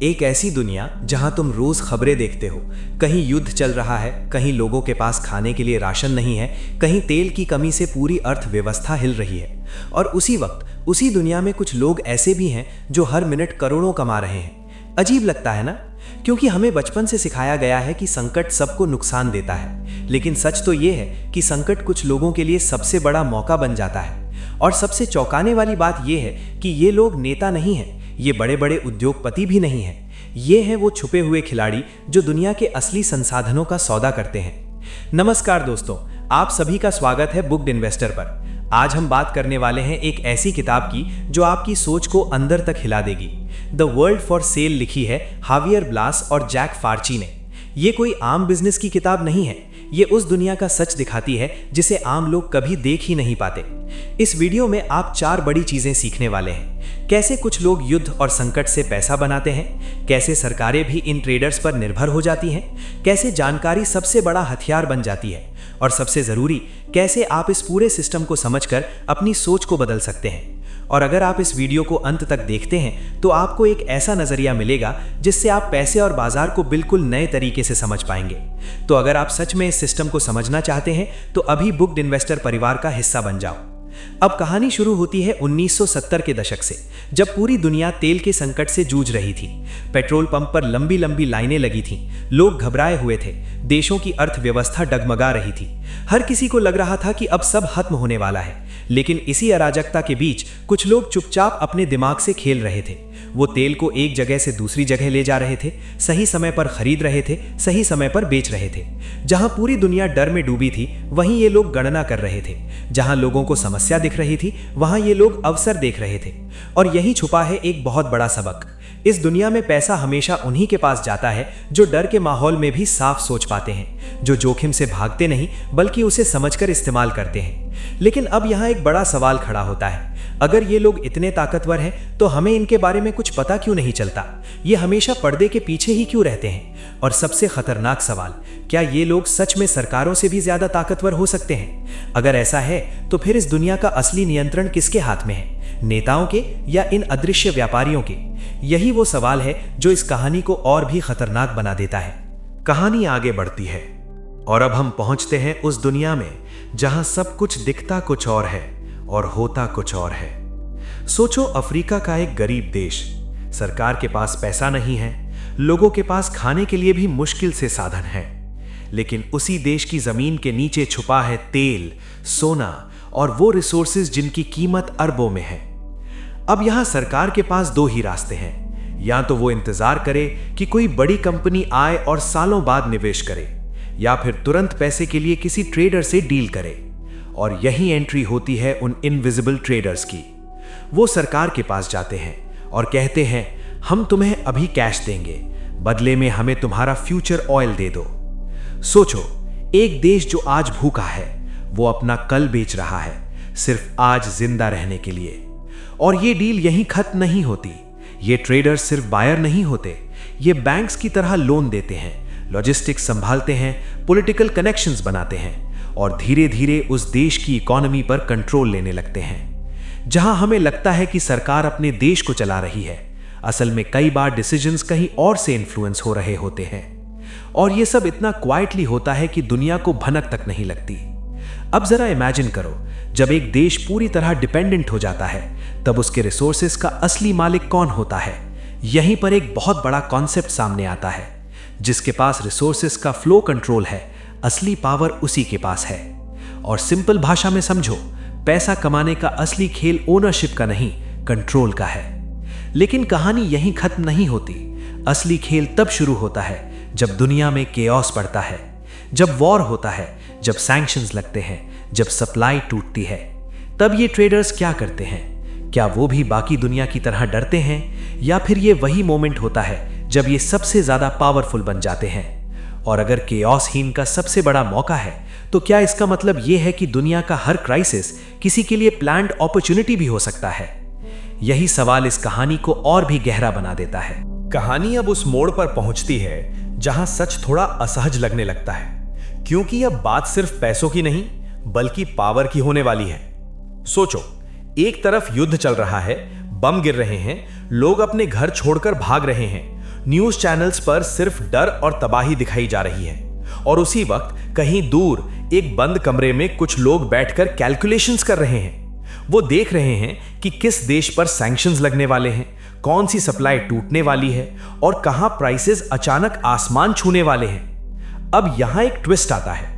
एक ऐसी दुनिया जहां तुम रोज खबरें देखते हो, कहीं युद्ध चल रहा है, कहीं लोगों के पास खाने के लिए राशन नहीं है, कहीं तेल की कमी से पूरी अर्थव्यवस्था हिल रही है। और उसी वक्त उसी दुनिया में कुछ लोग ऐसे भी हैं जो हर मिनट करोड़ों कमा रहे हैं। अजीब लगता है ना, क्योंकि हमें बचपन से सिखाया गया है कि संकट सबको नुकसान देता है, लेकिन सच तो ये है कि संकट कुछ लोगों के लिए सबसे बड़ा मौका बन जाता है। और सबसे चौंकाने वाली बात यह है कि ये लोग नेता नहीं हैं, ये बड़े बड़े उद्योगपति भी नहीं हैं। ये हैं वो छुपे हुए खिलाड़ी जो दुनिया के असली संसाधनों का सौदा करते हैं। नमस्कार दोस्तों, आप सभी का स्वागत है बुक्ड इन्वेस्टर पर। आज हम बात करने वाले हैं एक ऐसी किताब की जो आपकी सोच को अंदर तक हिला देगी। द वर्ल्ड फॉर सेल लिखी है हावियर ब्लास और जैक फार्ची ने। ये कोई आम बिजनेस की किताब नहीं है, ये उस दुनिया का सच दिखाती है जिसे आम लोग कभी देख ही नहीं पाते। इस वीडियो में आप 4 बड़ी चीजें सीखने वाले हैं। कैसे कुछ लोग युद्ध और संकट से पैसा बनाते हैं, कैसे सरकारें भी इन ट्रेडर्स पर निर्भर हो जाती हैं, कैसे जानकारी सबसे बड़ा हथियार बन जाती है, और सबसे जरूरी, कैसे आप इस पूरे सिस्टम को समझकर अपनी सोच को बदल सकते हैं। और अगर आप इस वीडियो को अंत तक देखते हैं तो आपको एक ऐसा नजरिया मिलेगा जिससे आप पैसे और बाजार को बिल्कुल नए तरीके से समझ पाएंगे। तो अगर आप सच में इस सिस्टम को समझना चाहते हैं तो अभी बुक्ड इन्वेस्टर परिवार का हिस्सा बन जाओ। अब कहानी शुरू होती है 1970 के दशक से, जब पूरी दुनिया तेल के संकट से जूझ रही थी। पेट्रोल पंप पर लंबी लंबी लाइनें लगी थीं, लोग घबराए हुए थे, देशों की अर्थव्यवस्था डगमगा रही थी। हर किसी को लग रहा था कि अब सब खत्म होने वाला है। लेकिन इसी अराजकता के बीच कुछ लोग चुपचाप अपने दिमाग से खेल रहे थे। वो तेल को एक जगह से दूसरी जगह ले जा रहे थे, सही समय पर खरीद रहे थे, सही समय पर बेच रहे थे। जहां पूरी दुनिया डर में डूबी थी, वहीं ये लोग गणना कर रहे थे। जहां लोगों को समस्या दिख रही थी, वहां ये लोग अवसर देख रहे थे। और यही छुपा है एक बहुत बड़ा सबक। इस दुनिया में पैसा हमेशा उन्हीं के पास जाता है जो डर के माहौल में भी साफ सोच पाते हैं, जो जोखिम से भागते नहीं बल्कि उसे समझकर इस्तेमाल करते हैं। लेकिन अब यहाँ एक बड़ा सवाल खड़ा होता है, अगर ये लोग इतने ताकतवर हैं तो हमें इनके बारे में कुछ पता क्यों नहीं चलता? ये हमेशा पर्दे के पीछे ही क्यों रहते हैं? और सबसे खतरनाक सवाल, क्या ये लोग सच में सरकारों से भी ज्यादा ताकतवर हो सकते हैं? अगर ऐसा है तो फिर इस दुनिया का असली नियंत्रण किसके हाथ में है, नेताओं के या इन अदृश्य व्यापारियों के? यही वो सवाल है जो इस कहानी को और भी खतरनाक बना देता है। कहानी आगे बढ़ती है और अब हम पहुंचते हैं उस दुनिया में जहां सब कुछ दिखता कुछ और है और होता कुछ और है। सोचो, अफ्रीका का एक गरीब देश, सरकार के पास पैसा नहीं है, लोगों के पास खाने के लिए भी मुश्किल से साधन है, लेकिन उसी देश की जमीन के नीचे छुपा है तेल, सोना और वो रिसोर्सेज जिनकी कीमत अरबों में है। अब यहां सरकार के पास 2 ही रास्ते हैं, या तो वो इंतजार करे कि कोई बड़ी कंपनी आए और सालों बाद निवेश करे, या फिर तुरंत पैसे के लिए किसी ट्रेडर से डील करे। और यही एंट्री होती है उन इनविजिबल ट्रेडर्स की। वो सरकार के पास जाते हैं और कहते हैं, हम तुम्हें अभी कैश देंगे, बदले में हमें तुम्हारा फ्यूचर ऑयल दे दो। सोचो, एक देश जो आज भूखा है वो अपना कल बेच रहा है सिर्फ आज जिंदा रहने के लिए। और ये डील यहीं खत्म नहीं होती। ये ट्रेडर्स सिर्फ बायर नहीं होते, ये बैंक्स की तरह लोन देते हैं, लॉजिस्टिक्स संभालते हैं, पॉलिटिकल कनेक्शंस बनाते हैं और धीरे धीरे उस देश की इकोनॉमी पर कंट्रोल लेने लगते हैं। जहां हमें लगता है कि सरकार अपने देश को चला रही है, असल में कई बार डिसीजंस कहीं और से इन्फ्लुएंस हो रहे होते हैं। और ये सब इतना क्वाइटली होता है कि दुनिया को भनक तक नहीं लगती। अब जरा इमेजिन करो, जब एक देश पूरी तरह डिपेंडेंट हो जाता है तब उसके रिसोर्सेस का असली मालिक कौन होता है? यहीं पर एक बहुत बड़ा कॉन्सेप्ट सामने आता है। जिसके पास रिसोर्सेस का फ्लो कंट्रोल है, असली पावर उसी के पास है। और सिंपल भाषा में समझो, पैसा कमाने का असली खेल ओनरशिप का नहीं, कंट्रोल का है। लेकिन कहानी यहीं खत्म नहीं होती। असली खेल तब शुरू होता है जब दुनिया में केओस पड़ता है, जब वॉर होता है, जब सैंक्शंस लगते हैं, जब सप्लाई टूटती है। तब ये ट्रेडर्स क्या करते हैं? क्या वो भी बाकी दुनिया की तरह डरते हैं, या फिर ये वही मोमेंट होता है जब ये सबसे ज्यादा पावरफुल बन जाते हैं? और अगर केओस ही इनका सबसे बड़ा मौका है, तो क्या इसका मतलब यह है कि दुनिया का हर क्राइसिस किसी के लिए प्लान्ड अपॉर्चुनिटी भी हो सकता है? यही सवाल इस कहानी को और भी गहरा बना देता है। कहानी अब उस मोड़ पर पहुंचती है जहां सच थोड़ा असहज लगने लगता है, क्योंकि अब बात सिर्फ पैसों की नहीं बल्कि पावर की होने वाली है। सोचो, एक तरफ युद्ध चल रहा है, बम गिर रहे हैं, लोग अपने घर छोड़कर भाग रहे हैं, न्यूज चैनल्स पर सिर्फ डर और तबाही दिखाई जा रही है, और उसी वक्त कहीं दूर एक बंद कमरे में कुछ लोग बैठकर कैलकुलेशंस कर रहे हैं। वो देख रहे हैं कि किस देश पर सैंक्शंस लगने वाले हैं, कौन सी सप्लाई टूटने वाली है और कहां प्राइसेस अचानक आसमान छूने वाले हैं। अब यहां एक ट्विस्ट आता है।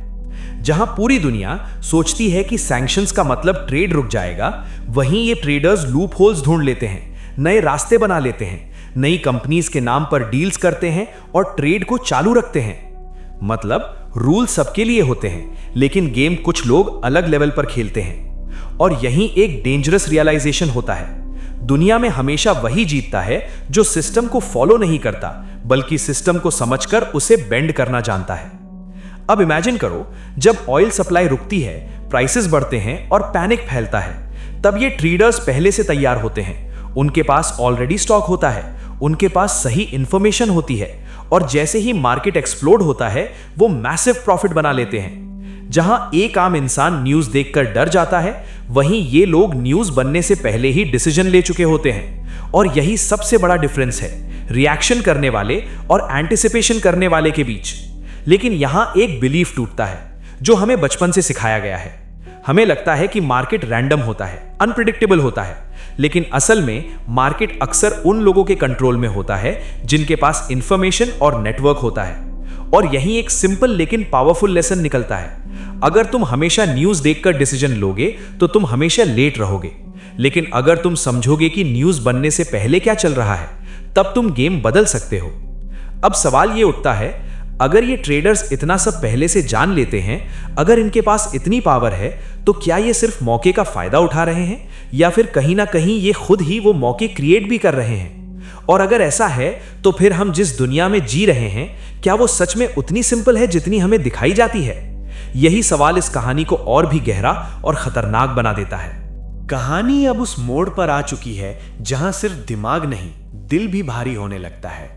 जहां पूरी दुनिया सोचती है कि सैंक्शंस का मतलब ट्रेड रुक जाएगा, वहीं ये ट्रेडर्स लूप होल्स ढूंढ लेते हैं, नए रास्ते बना लेते हैं, नई कंपनीज के नाम पर डील्स करते हैं और ट्रेड को चालू रखते हैं। मतलब रूल सबके लिए होते हैं, लेकिन गेम कुछ लोग अलग लेवल पर खेलते हैं। और यहीं एक डेंजरस रियलाइजेशन होता है। दुनिया में हमेशा वही जीतता है जो सिस्टम को फॉलो नहीं करता, बल्कि सिस्टम को समझकर उसे बेंड करना जानता है। अब इमेजिन करो, जब ऑयल सप्लाई रुकती है, प्राइसेस बढ़ते हैं और पैनिक फैलता है, तब ये ट्रेडर्स पहले से तैयार होते हैं। उनके पास ऑलरेडी स्टॉक होता है, उनके पास सही इंफॉर्मेशन होती है, और जैसे ही मार्केट एक्सप्लोड होता है, वो मैसिव प्रॉफिट बना लेते हैं। जहां एक आम इंसान न्यूज देखकर डर जाता है, वहीं ये लोग न्यूज बनने से पहले ही डिसीजन ले चुके होते हैं। और यही सबसे बड़ा डिफरेंस है रिएक्शन करने वाले और एंटिसिपेशन करने वाले के बीच। लेकिन यहां एक बिलीफ टूटता है जो हमें बचपन से सिखाया गया है। हमें लगता है कि मार्केट रैंडम होता है, अनप्रिडिक्टेबल होता है, लेकिन असल में मार्केट अक्सर उन लोगों के कंट्रोल में होता है जिनके पास इंफॉर्मेशन और नेटवर्क होता है। और यही एक सिंपल लेकिन पावरफुल लेसन निकलता है। अगर तुम हमेशा न्यूज देखकर डिसीजन लोगे तो तुम हमेशा लेट रहोगे, लेकिन अगर तुम समझोगे कि न्यूज बनने से पहले क्या चल रहा है, तब तुम गेम बदल सकते हो। अब सवाल ये उठता है, अगर ये ट्रेडर्स इतना सब पहले से जान लेते हैं, अगर इनके पास इतनी पावर है, तो क्या ये सिर्फ मौके का फायदा उठा रहे हैं, या फिर कहीं ना कहीं ये खुद ही वो मौके क्रिएट भी कर रहे हैं? और अगर ऐसा है, तो फिर हम जिस दुनिया में जी रहे हैं, क्या वो सच में उतनी सिंपल है जितनी हमें दिखाई जाती है? यही सवाल इस कहानी को और भी गहरा और खतरनाक बना देता है। कहानी अब उस मोड़ पर आ चुकी है जहां सिर्फ दिमाग नहीं, दिल भी भारी होने लगता है,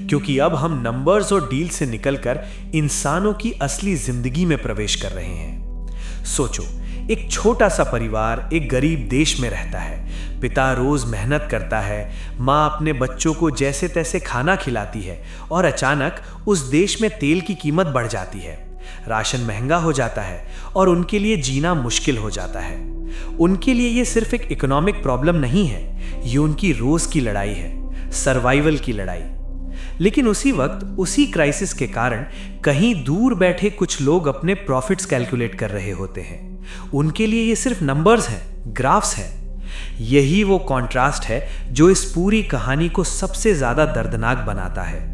क्योंकि अब हम नंबर्स और डील से निकलकर इंसानों की असली जिंदगी में प्रवेश कर रहे हैं। सोचो, एक छोटा सा परिवार एक गरीब देश में रहता है। पिता रोज मेहनत करता है, माँ अपने बच्चों को जैसे तैसे खाना खिलाती है, और अचानक उस देश में तेल की कीमत बढ़ जाती है, राशन महंगा हो जाता है और उनके लिए जीना मुश्किल हो जाता है। उनके लिए ये सिर्फ एक इकोनॉमिक प्रॉब्लम नहीं है, ये उनकी रोज की लड़ाई है, सर्वाइवल की लड़ाई। लेकिन उसी वक्त, उसी क्राइसिस के कारण कहीं दूर बैठे कुछ लोग अपने प्रॉफिट्स कैलकुलेट कर रहे होते हैं। उनके लिए ये सिर्फ नंबर्स हैं, ग्राफ्स हैं। यही वो कॉन्ट्रास्ट है जो इस पूरी कहानी को सबसे ज्यादा दर्दनाक बनाता है।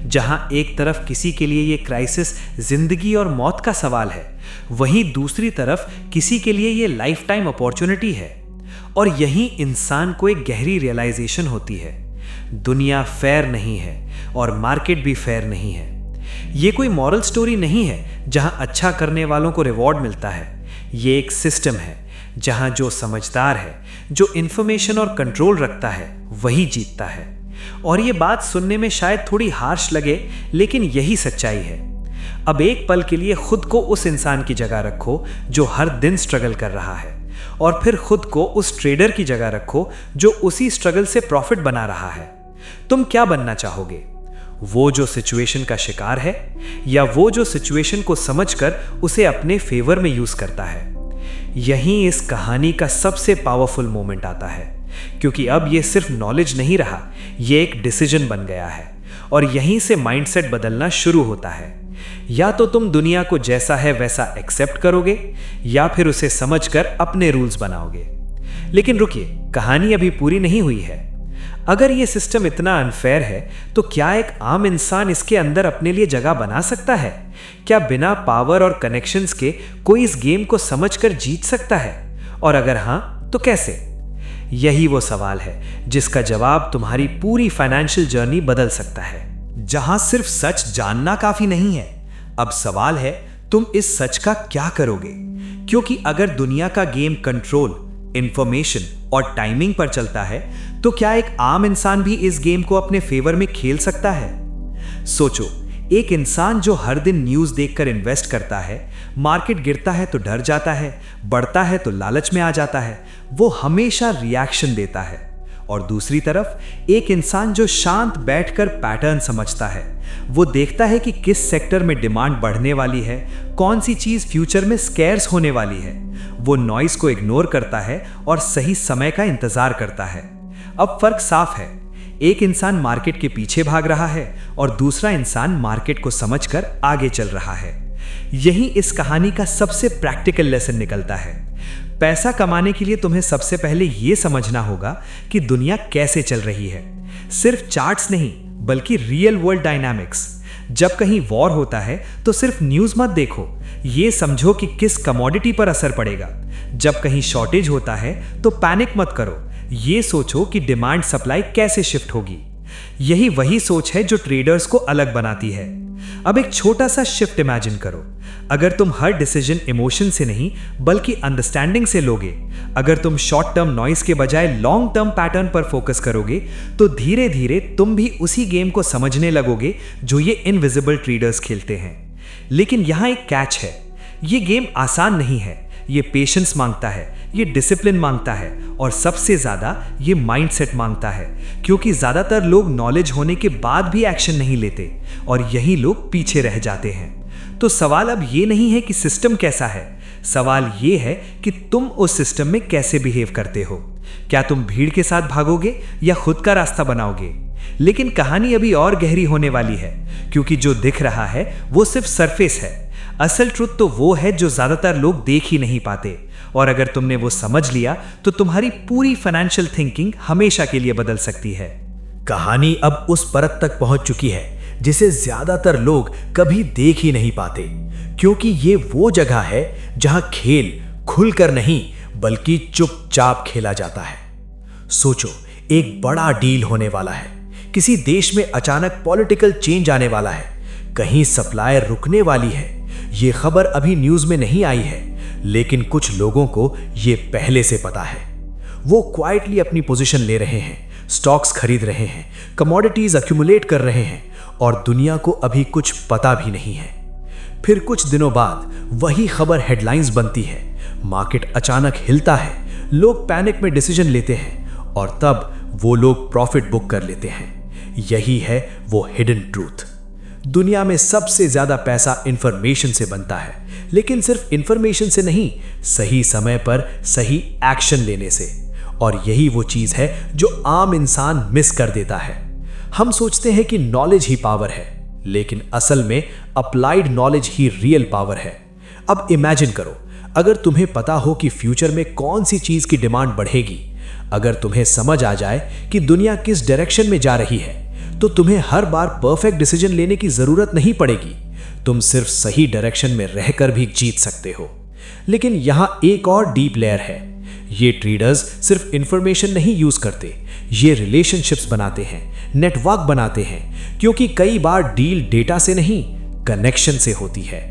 जहां एक तरफ किसी के लिए ये क्राइसिस जिंदगी और मौत का सवाल है, वहीं दूसरी तरफ किसी के लिए ये लाइफ टाइम अपॉर्चुनिटी है। और यहीं इंसान को एक गहरी रियलाइजेशन होती है, दुनिया फेयर नहीं है और मार्केट भी फेयर नहीं है। ये कोई मॉरल स्टोरी नहीं है जहां अच्छा करने वालों को रिवॉर्ड मिलता है। ये एक सिस्टम है जहां जो समझदार है, जो इंफॉर्मेशन और कंट्रोल रखता है, वही जीतता है। और ये बात सुनने में शायद थोड़ी हार्श लगे, लेकिन यही सच्चाई है। अब एक पल के लिए खुद को उस इंसान की जगह रखो जो हर दिन स्ट्रगल कर रहा है, और फिर खुद को उस ट्रेडर की जगह रखो जो उसी स्ट्रगल से प्रॉफिट बना रहा है। तुम क्या बनना चाहोगे? वो जो सिचुएशन का शिकार है, या वो जो सिचुएशन को समझकर उसे अपने फेवर में यूज करता है? यहीं इस कहानी का सबसे पावरफुल मोमेंट आता है, क्योंकि अब ये सिर्फ नॉलेज नहीं रहा, ये एक डिसीजन बन गया है। और यहीं से माइंडसेट बदलना शुरू होता है। या तो तुम दुनिया को जैसा है वैसा एक्सेप्ट करोगे, या फिर उसे समझकर अपने रूल्स बनाओगे। लेकिन रुकिए, कहानी अभी पूरी नहीं हुई है। अगर ये सिस्टम इतना अनफेयर है, तो क्या एक आम इंसान इसके अंदर अपने लिए जगह बना सकता है? क्या बिना पावर और कनेक्शंस के कोई इस गेम को समझकर जीत सकता है? और अगर हां, तो कैसे? यही वो सवाल है जिसका जवाब तुम्हारी पूरी फाइनेंशियल जर्नी बदल सकता है। जहां सिर्फ सच जानना काफी नहीं है, अब सवाल है तुम इस सच का क्या करोगे? क्योंकि अगर दुनिया का गेम कंट्रोल, इंफॉर्मेशन और टाइमिंग पर चलता है, तो क्या एक आम इंसान भी इस गेम को अपने फेवर में खेल सकता है? सोचो, एक इंसान जो हर दिन न्यूज़ देखकर इन्वेस्ट करता है, मार्केट गिरता है तो डर जाता है, बढ़ता है तो लालच में आ जाता है, वो हमेशा रिएक्शन देता है। और दूसरी तरफ एक इंसान जो शांत बैठकर पैटर्न समझता है। वो देखता है कि किस सेक्टर में डिमांड बढ़ने वाली है, कौन सी चीज फ्यूचर में स्कैर्स होने वाली है। वो नॉइस को इग्नोर करता है और सही समय का इंतजार करता है। अब फर्क साफ है, एक इंसान मार्केट के पीछे भाग रहा है और दूसरा इंसान मार्केट को समझकर आगे चल रहा है। यही इस कहानी का सबसे प्रैक्टिकल लेसन निकलता है। पैसा कमाने के लिए तुम्हें सबसे पहले यह समझना होगा कि दुनिया कैसे चल रही है, सिर्फ चार्ट्स नहीं बल्कि रियल वर्ल्ड डायनामिक्स। जब कहीं वॉर होता है तो सिर्फ न्यूज मत देखो, ये समझो कि किस कमोडिटी पर असर पड़ेगा। जब कहीं शॉर्टेज होता है तो पैनिक मत करो, ये सोचो कि डिमांड सप्लाई कैसे शिफ्ट होगी। यही वही सोच है जो ट्रेडर्स को अलग बनाती है। अब एक छोटा सा शिफ्ट इमेजिन करो। अगर तुम हर डिसीजन इमोशन से नहीं बल्कि अंडरस्टैंडिंग से लोगे, अगर तुम शॉर्ट टर्म नॉइस के बजाय लॉन्ग टर्म पैटर्न पर फोकस करोगे, तो धीरे धीरे तुम भी उसी गेम को समझने लगोगे जो ये इनविजिबल ट्रेडर्स खेलते हैं। लेकिन यहां एक कैच है, ये गेम आसान नहीं है। ये पेशेंस मांगता है, ये डिसिप्लिन मांगता है और सबसे ज्यादा ये माइंडसेट मांगता है, क्योंकि ज्यादातर लोग नॉलेज होने के बाद भी एक्शन नहीं लेते और यही लोग पीछे रह जाते हैं। तो सवाल अब ये नहीं है कि सिस्टम कैसा है, सवाल ये है कि तुम उस सिस्टम में कैसे बिहेव करते हो। क्या तुम भीड़ के साथ भागोगे या खुद का रास्ता बनाओगे? लेकिन कहानी अभी और गहरी होने वाली है, क्योंकि जो दिख रहा है वो सिर्फ सरफेस है। असल ट्रुथ तो वो है जो ज्यादातर लोग देख ही नहीं पाते, और अगर तुमने वो समझ लिया तो तुम्हारी पूरी फाइनेंशियल थिंकिंग हमेशा के लिए बदल सकती है। कहानी अब उस परत तक पहुंच चुकी है जिसे ज्यादातर लोग कभी देख ही नहीं पाते, क्योंकि ये वो जगह है जहां खेल खुलकर नहीं बल्कि चुपचाप खेला जाता है। सोचो, एक बड़ा डील होने वाला है, किसी देश में अचानक पॉलिटिकल चेंज आने वाला है, कहीं सप्लाई रुकने वाली है। ये खबर अभी न्यूज में नहीं आई है, लेकिन कुछ लोगों को ये पहले से पता है। वो क्वाइटली अपनी पोजीशन ले रहे हैं, स्टॉक्स खरीद रहे हैं, कमोडिटीज अक्यूमुलेट कर रहे हैं और दुनिया को अभी कुछ पता भी नहीं है। फिर कुछ दिनों बाद वही खबर हेडलाइंस बनती है, मार्केट अचानक हिलता है, लोग पैनिक में डिसीजन लेते हैं और तब वो लोग प्रॉफिट बुक कर लेते हैं। यही है वो हिडन ट्रूथ। दुनिया में सबसे ज्यादा पैसा इंफॉर्मेशन से बनता है, लेकिन सिर्फ इंफॉर्मेशन से नहीं, सही समय पर सही एक्शन लेने से। और यही वो चीज है जो आम इंसान मिस कर देता है। हम सोचते हैं कि नॉलेज ही पावर है, लेकिन असल में अप्लाइड नॉलेज ही रियल पावर है। अब इमेजिन करो, अगर तुम्हें पता हो कि फ्यूचर में कौन सी चीज की डिमांड बढ़ेगी, अगर तुम्हें समझ आ जाए कि दुनिया किस डायरेक्शन में जा रही है, तो तुम्हें हर बार परफेक्ट डिसीजन लेने की जरूरत नहीं पड़ेगी। तुम सिर्फ सही डायरेक्शन में रहकर भी जीत सकते हो। लेकिन यहां एक और डीप लेयर है। ये ट्रेडर्स सिर्फ इंफॉर्मेशन नहीं यूज करते, ये रिलेशनशिप्स बनाते हैं, नेटवर्क बनाते हैं, क्योंकि कई बार डील डेटा से नहीं कनेक्शन से होती है।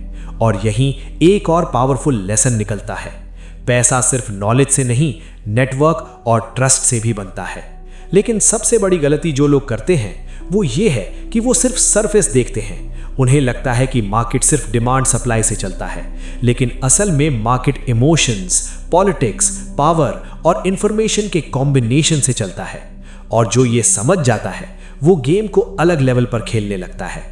और यहीं एक और पावरफुल लेसन निकलता है, पैसा सिर्फ नॉलेज से नहीं, नेटवर्क और ट्रस्ट से भी बनता है। लेकिन सबसे बड़ी गलती जो लोग करते हैं वो ये है कि वो सिर्फ सरफेस देखते हैं। उन्हें लगता है कि मार्केट सिर्फ डिमांड सप्लाई से चलता है, लेकिन असल में मार्केट इमोशंस, पॉलिटिक्स, पावर और इंफॉर्मेशन के कॉम्बिनेशन से चलता है। और जो ये समझ जाता है वो गेम को अलग लेवल पर खेलने लगता है।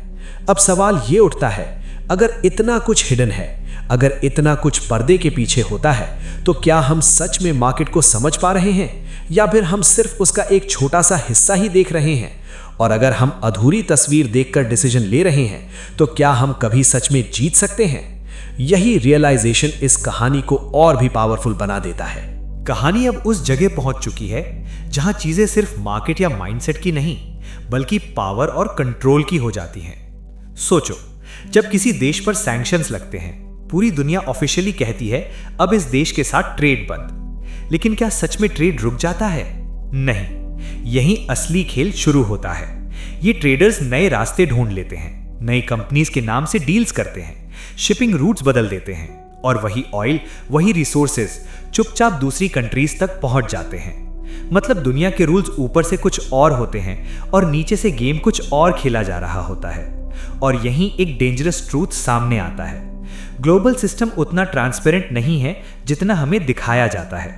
अब सवाल ये उठता है, अगर इतना कुछ हिडन है, अगर इतना कुछ पर्दे के पीछे होता है, तो क्या हम सच में मार्केट को समझ पा रहे हैं या फिर हम सिर्फ उसका एक छोटा सा हिस्सा ही देख रहे हैं? और अगर हम अधूरी तस्वीर देखकर डिसीजन ले रहे हैं, तो क्या हम कभी सच में जीत सकते हैं? यही रियलाइजेशन इस कहानी को और भी पावरफुल बना देता है। कहानी अब उस जगह पहुंच चुकी है जहां चीजें सिर्फ मार्केट या माइंडसेट की नहीं बल्कि पावर और कंट्रोल की हो जाती हैं। सोचो, जब किसी देश पर सैंक्शंस लगते हैं, पूरी दुनिया ऑफिशियली कहती है अब इस देश के साथ ट्रेड बंद। लेकिन क्या सच में ट्रेड रुक जाता है? नहीं, यहीं असली खेल शुरू होता है। ये ट्रेडर्स नए रास्ते ढूंढ लेते हैं, नई कंपनीज के नाम से डील्स करते हैं, शिपिंग रूट्स बदल देते हैं और वही ऑयल, वही रिसोर्सेज चुपचाप दूसरी कंट्रीज तक पहुंच जाते हैं। मतलब दुनिया के रूल्स ऊपर से कुछ और होते हैं और नीचे से गेम कुछ और खेला जा रहा होता है। और यहीं एक डेंजरस ट्रूथ सामने आता है, ग्लोबल सिस्टम उतना ट्रांसपेरेंट नहीं है जितना हमें दिखाया जाता है।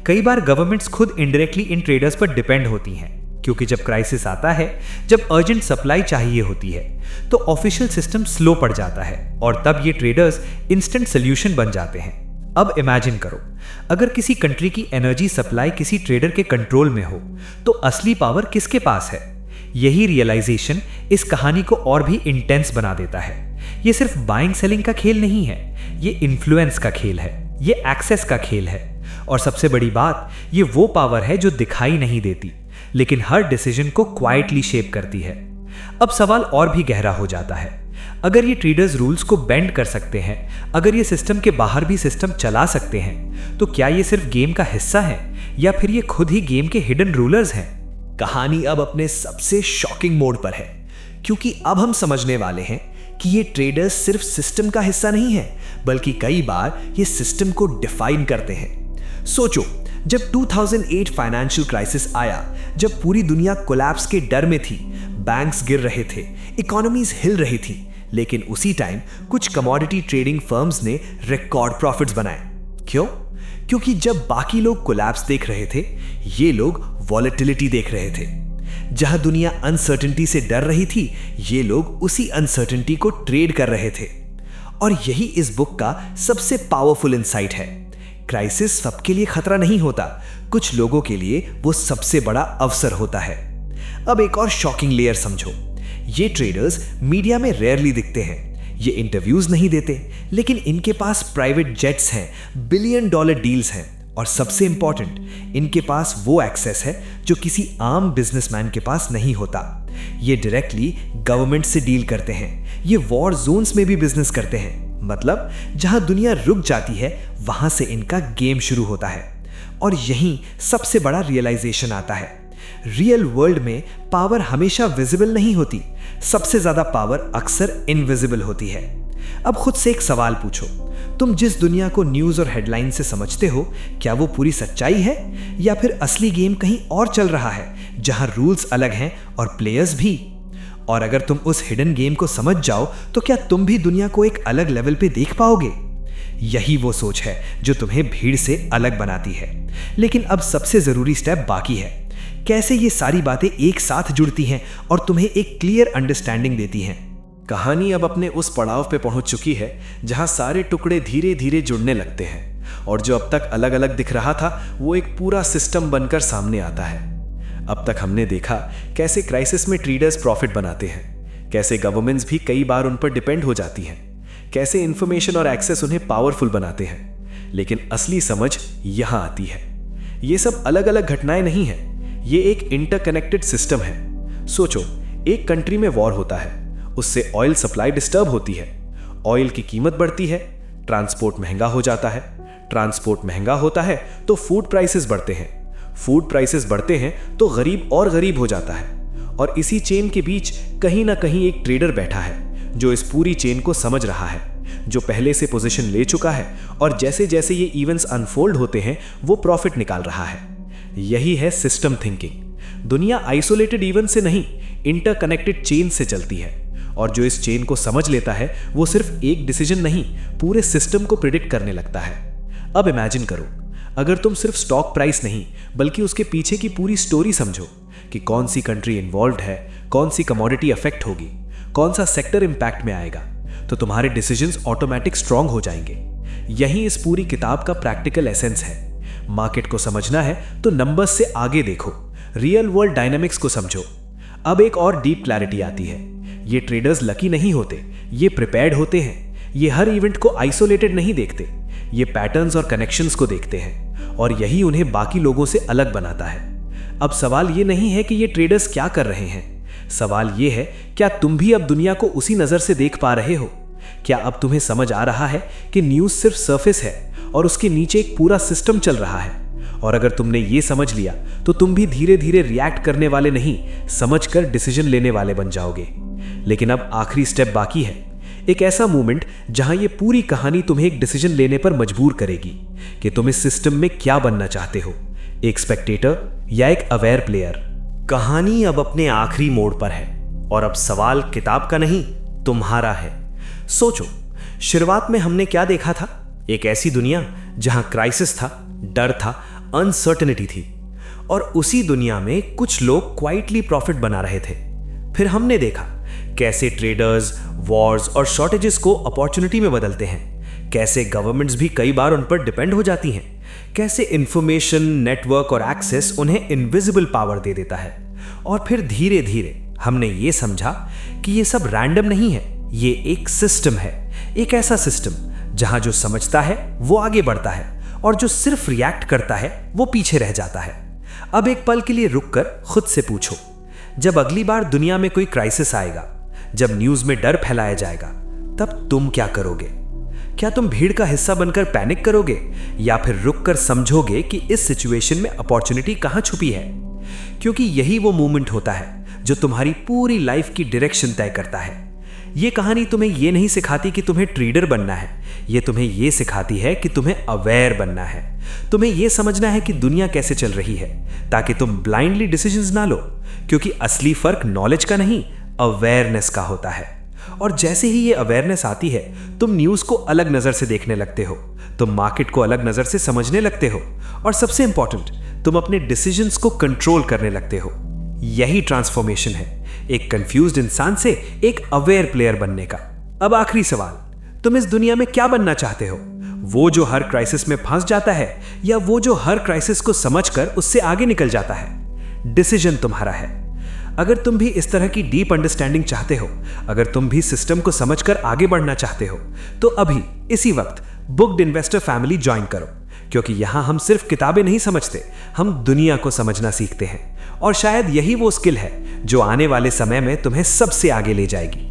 कई बार गवर्नमेंट्स खुद इनडायरेक्टली इन ट्रेडर्स पर डिपेंड होती हैं, क्योंकि जब क्राइसिस आता है, जब अर्जेंट सप्लाई चाहिए होती है, तो ऑफिशियल सिस्टम स्लो पड़ जाता है और तब ये ट्रेडर्स इंस्टेंट सोल्यूशन बन जाते हैं। अब इमेजिन करो, अगर किसी कंट्री की एनर्जी सप्लाई किसी ट्रेडर के कंट्रोल में हो, तो असली पावर किसके पास है? यही रियलाइजेशन इस कहानी को और भी इंटेंस बना देता है। ये सिर्फ बाइंग सेलिंग का खेल नहीं है, ये इन्फ्लुएंस का खेल है, ये एक्सेस का खेल है, और सबसे बड़ी बात, ये वो पावर है जो दिखाई नहीं देती, लेकिन हर डिसीजन को क्वाइटली शेप करती है। अब सवाल और भी गहरा हो जाता है। अगर ये ट्रेडर्स रूल्स को बेंड कर सकते हैं, अगर ये सिस्टम के बाहर भी सिस्टम चला सकते हैं, तो क्या ये सिर्फ गेम का हिस्सा है या फिर ये खुद ही गेम के हिडन रूलर्स हैं? कहानी अब अपने सबसे शॉकिंग मोड पर है, क्योंकि अब हम समझने वाले हैं कि ये ट्रेडर्स सिर्फ सिस्टम का हिस्सा नहीं है, बल्कि कई बार ये सिस्टम को डिफाइन करते हैं। सोचो, जब 2008 फाइनेंशियल क्राइसिस आया, जब पूरी दुनिया कोलैप्स के डर में थी, बैंक्स गिर रहे थे, इकोनॉमीज हिल रही थी, लेकिन उसी टाइम कुछ कमोडिटी ट्रेडिंग फर्म्स ने रिकॉर्ड प्रॉफिट्स बनाए। क्यों? क्योंकि जब बाकी लोग कोलैप्स देख रहे थे, ये लोग वॉलेटिलिटी देख रहे थे। जहां दुनिया अनसर्टेनिटी से डर रही थी, ये लोग उसी अनसर्टेनिटी को ट्रेड कर रहे थे। और यही इस बुक का सबसे पावरफुल इंसाइट है। क्राइसिस सबके लिए खतरा नहीं होता, कुछ लोगों के लिए वो सबसे बड़ा अवसर होता है। अब एक और शॉकिंग लेयर समझो। ये ट्रेडर्स मीडिया में रेयरली दिखते हैं, ये इंटरव्यूज नहीं देते, लेकिन इनके पास प्राइवेट जेट्स हैं, $billion डील्स हैं, और सबसे इंपॉर्टेंट, इनके पास वो एक्सेस है जो किसी आम बिजनेसमैन के पास नहीं होता। ये डायरेक्टली गवर्नमेंट से डील करते हैं, ये वॉर जोन्स में भी बिजनेस करते हैं, मतलब जहां दुनिया रुक जाती है, वहां से इनका गेम शुरू होता है। और यहीं सबसे बड़ा रियलाइजेशन आता है। रियल वर्ल्ड में पावर हमेशा विजिबल नहीं होती, सबसे ज्यादा पावर अक्सर इनविजिबल होती है। अब खुद से एक सवाल पूछो, तुम जिस दुनिया को न्यूज और हेडलाइन से समझते हो, क्या वो पूरी सच्चाई है, या फिर असली गेम कहीं और चल रहा है, जहां रूल्स अलग हैं और प्लेयर्स भी? और अगर तुम उस हिडन गेम को समझ जाओ, तो क्या तुम भी दुनिया को एक अलग लेवल पे देख पाओगे? यही वो सोच है जो तुम्हें भीड़ से अलग बनाती है। लेकिन अब सबसे जरूरी स्टेप बाकी है। कैसे ये सारी बातें एक साथ जुड़ती हैं और तुम्हें एक क्लियर अंडरस्टैंडिंग देती हैं। कहानी अब अपने उस पड़ाव पे पहुंच चुकी है जहां सारे टुकड़े धीरे धीरे जुड़ने लगते हैं, और जो अब तक अलग अलग दिख रहा था, वो एक पूरा सिस्टम बनकर सामने आता है। अब तक हमने देखा कैसे क्राइसिस में ट्रेडर्स प्रॉफिट बनाते हैं, कैसे गवर्नमेंट्स भी कई बार उन पर डिपेंड हो जाती हैं, कैसे इंफॉर्मेशन और एक्सेस उन्हें पावरफुल बनाते हैं। लेकिन असली समझ यहां आती है। ये सब अलग अलग घटनाएं नहीं हैं, ये एक इंटरकनेक्टेड सिस्टम है। सोचो, एक कंट्री में वॉर होता है, उससे ऑयल सप्लाई डिस्टर्ब होती है, ऑयल की कीमत बढ़ती है, ट्रांसपोर्ट महंगा हो जाता है, ट्रांसपोर्ट महंगा होता है तो फूड प्राइसेस बढ़ते हैं, फूड प्राइसेस बढ़ते हैं तो गरीब और गरीब हो जाता है। और इसी चेन के बीच कहीं ना कहीं एक ट्रेडर बैठा है जो इस पूरी चेन को समझ रहा है, जो पहले से पोजीशन ले चुका है, और जैसे जैसे ये इवेंट्स अनफोल्ड होते हैं, वो प्रॉफिट निकाल रहा है। यही है सिस्टम थिंकिंग। दुनिया आइसोलेटेड इवेंट से नहीं, इंटरकनेक्टेड चेन से चलती है, और जो इस चेन को समझ लेता है, वो सिर्फ एक डिसीजन नहीं, पूरे सिस्टम को प्रिडिक्ट करने लगता है। अब इमेजिन करो, अगर तुम सिर्फ स्टॉक प्राइस नहीं, बल्कि उसके पीछे की पूरी स्टोरी समझो कि कौन सी कंट्री इन्वॉल्व्ड है, कौन सी कमोडिटी अफेक्ट होगी, कौन सा सेक्टर इंपैक्ट में आएगा, तो तुम्हारे डिसीजंस ऑटोमेटिक स्ट्रांग हो जाएंगे। यही इस पूरी किताब का प्रैक्टिकल एसेंस है। मार्केट को समझना है तो नंबर्स से आगे देखो, रियल वर्ल्ड डायनामिक्स को समझो। अब एक और डीप क्लैरिटी आती है। ये ट्रेडर्स लकी नहीं होते, ये प्रिपेयर्ड होते हैं। ये हर इवेंट को आइसोलेटेड नहीं देखते, ये पैटर्न्स और कनेक्शंस को देखते हैं, और यही उन्हें बाकी लोगों से अलग बनाता है। अब सवाल ये नहीं है कि ये ट्रेडर्स क्या कर रहे हैं, सवाल ये है, क्या तुम भी अब दुनिया को उसी नजर से देख पा रहे हो? क्या अब तुम्हें समझ आ रहा है कि न्यूज सिर्फ सरफेस है और उसके नीचे एक पूरा सिस्टम चल रहा है? और अगर तुमने ये समझ लिया, तो तुम भी धीरे धीरे रिएक्ट करने वाले नहीं, समझकर डिसीजन लेने वाले बन जाओगे। लेकिन अब आखिरी स्टेप बाकी है, एक ऐसा मोमेंट जहां ये पूरी कहानी तुम्हें एक डिसीजन लेने पर मजबूर करेगी कि तुम इस सिस्टम में क्या बनना चाहते हो, एक स्पेक्टेटर या एक अवेयर प्लेयर। कहानी अब अपने आखिरी मोड़ पर है, और अब सवाल किताब का नहीं, तुम्हारा है। सोचो, शुरुआत में हमने क्या देखा था? एक ऐसी दुनिया जहां क्राइसिस था, डर था, अनसर्टेनिटी थी। और उसी दुनिया में कुछ लोग क्वाइटली प्रॉफिट बना रहे थे। फिर हमने देखा कैसे ट्रेडर्स वॉर्स और शॉर्टेजेस को अपॉर्चुनिटी में बदलते हैं, कैसे गवर्नमेंट्स भी कई बार उन पर डिपेंड हो जाती हैं, कैसे इंफॉर्मेशन नेटवर्क और एक्सेस उन्हें इनविजिबल पावर दे देता है। और फिर धीरे धीरे हमने ये समझा कि ये सब रैंडम नहीं है, ये एक सिस्टम है, एक ऐसा सिस्टम जहां जो समझता है वो आगे बढ़ता है और जो सिर्फ रिएक्ट करता है वो पीछे रह जाता है। अब एक पल के लिए रुककर खुद से पूछो, जब अगली बार दुनिया में कोई क्राइसिस आएगा, जब न्यूज में डर फैलाया जाएगा, तब तुम क्या करोगे? क्या तुम भीड़ का हिस्सा बनकर पैनिक करोगे या फिर रुककर समझोगे कि इस सिचुएशन में अपॉर्चुनिटी कहां छुपी है? क्योंकि यही वो मोमेंट होता है जो तुम्हारी पूरी लाइफ की डायरेक्शन तय करता है। ये कहानी तुम्हें ये नहीं सिखाती कि तुम्हें ट्रेडर बनना है, ये तुम्हें ये सिखाती है कि तुम्हें अवेयर बनना है। तुम्हें ये समझना है कि दुनिया कैसे चल रही है, ताकि तुम ब्लाइंडली डिसीजंस ना लो, क्योंकि असली फर्क नॉलेज का नहीं, अवेयरनेस का होता है। और जैसे ही ये अवेयरनेस आती है, तुम न्यूज को अलग नजर से देखने लगते हो, तुम मार्केट को अलग नजर से समझने लगते हो, और सबसे इंपॉर्टेंट, तुम अपने डिसीजंस को कंट्रोल करने लगते हो। यही ट्रांसफॉर्मेशन है, एक कंफ्यूज्ड इंसान से एक अवेयर प्लेयर बनने का। अब आखिरी सवाल, तुम इस दुनिया में क्या बनना चाहते हो? वो जो हर क्राइसिस में फंस जाता है या वो जो हर क्राइसिस को समझकर उससे आगे निकल जाता है? डिसीजन तुम्हारा है। अगर तुम भी इस तरह की डीप अंडरस्टैंडिंग चाहते हो, अगर तुम भी सिस्टम को समझकर आगे बढ़ना चाहते हो, तो अभी इसी वक्त बुक्ड इन्वेस्टर फैमिली ज्वाइन करो, क्योंकि यहां हम सिर्फ किताबें नहीं समझते, हम दुनिया को समझना सीखते हैं। और शायद यही वो स्किल है जो आने वाले समय में तुम्हें सबसे आगे ले जाएगी।